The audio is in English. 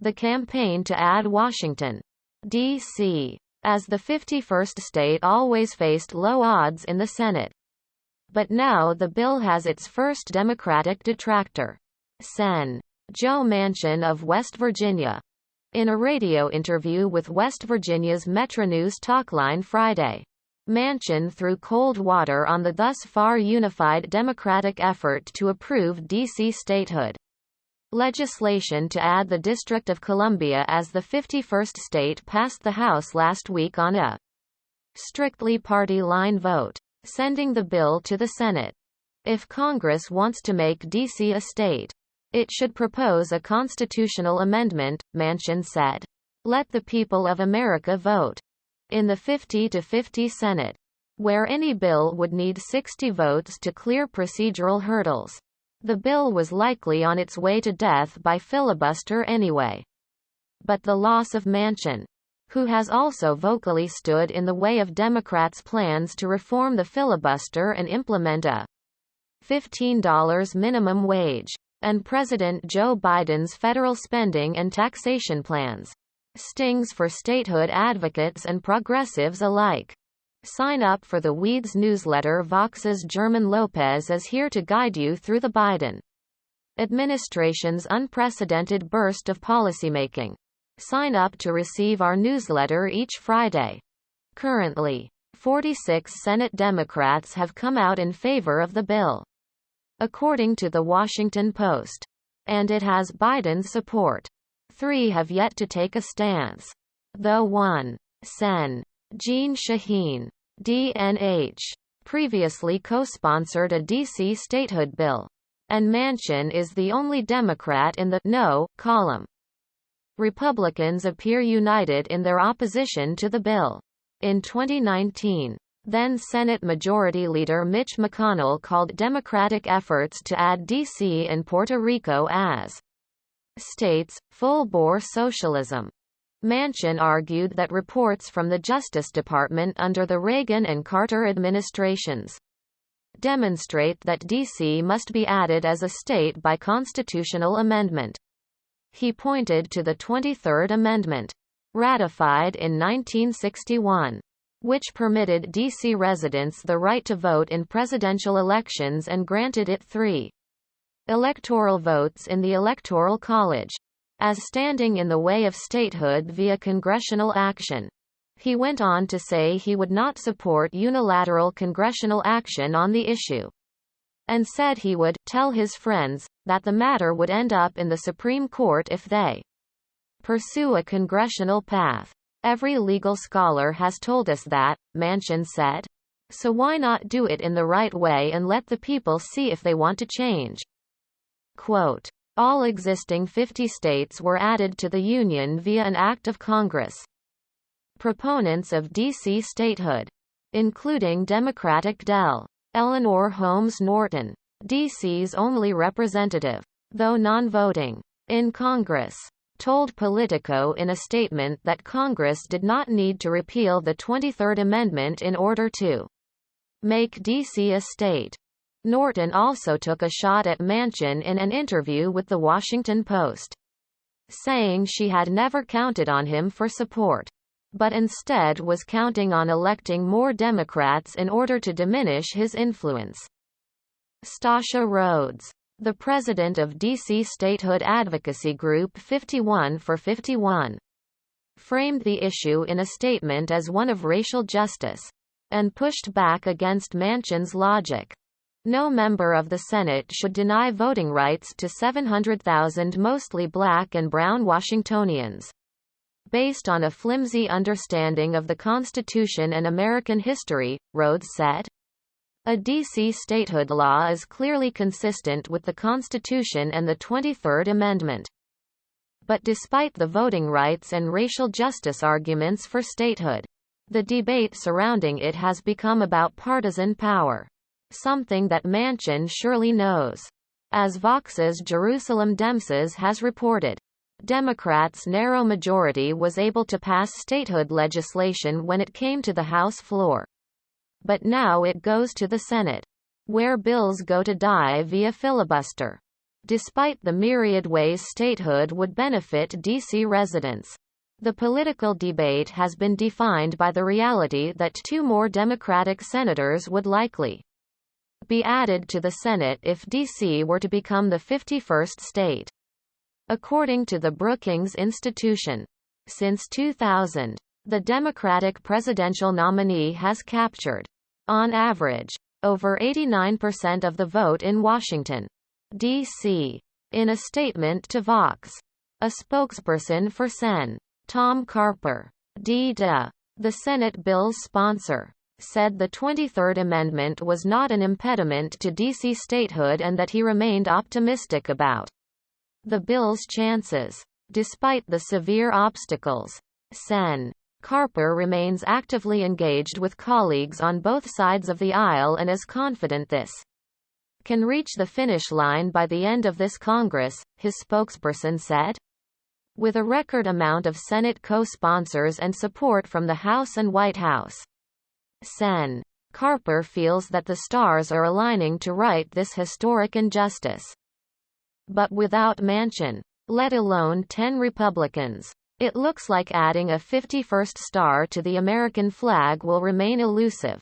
the campaign to add Washington, D.C., as the 51st state always faced low odds in the Senate. But now the bill has its first Democratic detractor. Sen. Joe Manchin of West Virginia. In a radio interview with West Virginia's Metro News Talkline Friday, Manchin threw cold water on the thus far unified Democratic effort to approve D.C. statehood. Legislation to add the District of Columbia as the 51st state passed the House last week on a strictly party line vote, sending the bill to the Senate. If Congress wants to make D.C. a state, it should propose a constitutional amendment, Manchin said. Let the people of America vote. In the 50-50 Senate, where any bill would need 60 votes to clear procedural hurdles, the bill was likely on its way to death by filibuster anyway. But the loss of Manchin, who has also vocally stood in the way of Democrats' plans to reform the filibuster and implement a $15 minimum wage, and President Joe Biden's federal spending and taxation plans, stings for statehood advocates and progressives alike. Sign up for the Weeds newsletter. Vox's German Lopez is here to guide you through the Biden administration's unprecedented burst of policymaking. Sign up to receive our newsletter each Friday. Currently, 46 Senate Democrats have come out in favor of the bill, according to the Washington Post, and it has Biden's support. 3 have yet to take a stance, though one, Sen. Jeanne Shaheen, DNH, previously co-sponsored a D.C. statehood bill, and Manchin is the only Democrat in the no column. Republicans appear united in their opposition to the bill. In 2019, then Senate Majority Leader Mitch McConnell called Democratic efforts to add D.C. and Puerto Rico as states full-bore socialism. Manchin argued that reports from the Justice Department under the Reagan and Carter administrations demonstrate that D.C. must be added as a state by constitutional amendment. He pointed to the 23rd Amendment, ratified in 1961, which permitted D.C. residents the right to vote in presidential elections and granted it 3 electoral votes in the Electoral College, as standing in the way of statehood via congressional action. He went on to say he would not support unilateral congressional action on the issue, and said he would tell his friends that the matter would end up in the Supreme Court if they pursue a congressional path. Every legal scholar has told us that, Manchin said. So why not do it in the right way and let the people see if they want to change? Quote, all existing 50 states were added to the Union via an act of Congress. Proponents of D.C. statehood, including Democratic Del. Eleanor Holmes Norton, D.C.'s only representative, though non-voting, in Congress, told Politico in a statement that Congress did not need to repeal the 23rd Amendment in order to make D.C. a state. Norton also took a shot at Manchin in an interview with The Washington Post, saying she had never counted on him for support, but instead was counting on electing more Democrats in order to diminish his influence. Stasha Rhodes, the president of D.C. statehood advocacy group 51 for 51, framed the issue in a statement as one of racial justice, and pushed back against Manchin's logic. No member of the Senate should deny voting rights to 700,000 mostly black and brown Washingtonians, based on a flimsy understanding of the Constitution and American history, Rhodes said. A D.C. statehood law is clearly consistent with the Constitution and the 23rd Amendment. But despite the voting rights and racial justice arguments for statehood, the debate surrounding it has become about partisan power, something that Manchin surely knows. As Vox's Jerusalem Demses has reported, Democrats' narrow majority was able to pass statehood legislation when it came to the House floor. But now it goes to the Senate, where bills go to die via filibuster. despite the myriad ways statehood would benefit D.C. residents. The political debate has been defined by the reality that 2 more Democratic senators would likely be added to the Senate if D.C. were to become the 51st state. According to the Brookings Institution, since 2000, the Democratic presidential nominee has captured, on average, over 89% of the vote in Washington, D.C. In a statement to Vox, a spokesperson for Sen. Tom Carper, D.D., the Senate bill's sponsor, said the 23rd Amendment was not an impediment to D.C. statehood and that he remained optimistic about the bill's chances. Despite the severe obstacles, Sen. Carper remains actively engaged with colleagues on both sides of the aisle and is confident this can reach the finish line by the end of this Congress, his spokesperson said. With a record amount of Senate co-sponsors and support from the House and White House, Sen. Carper feels that the stars are aligning to right this historic injustice. But without Manchin, let alone 10 Republicans, it looks like adding a 51st star to the American flag will remain elusive.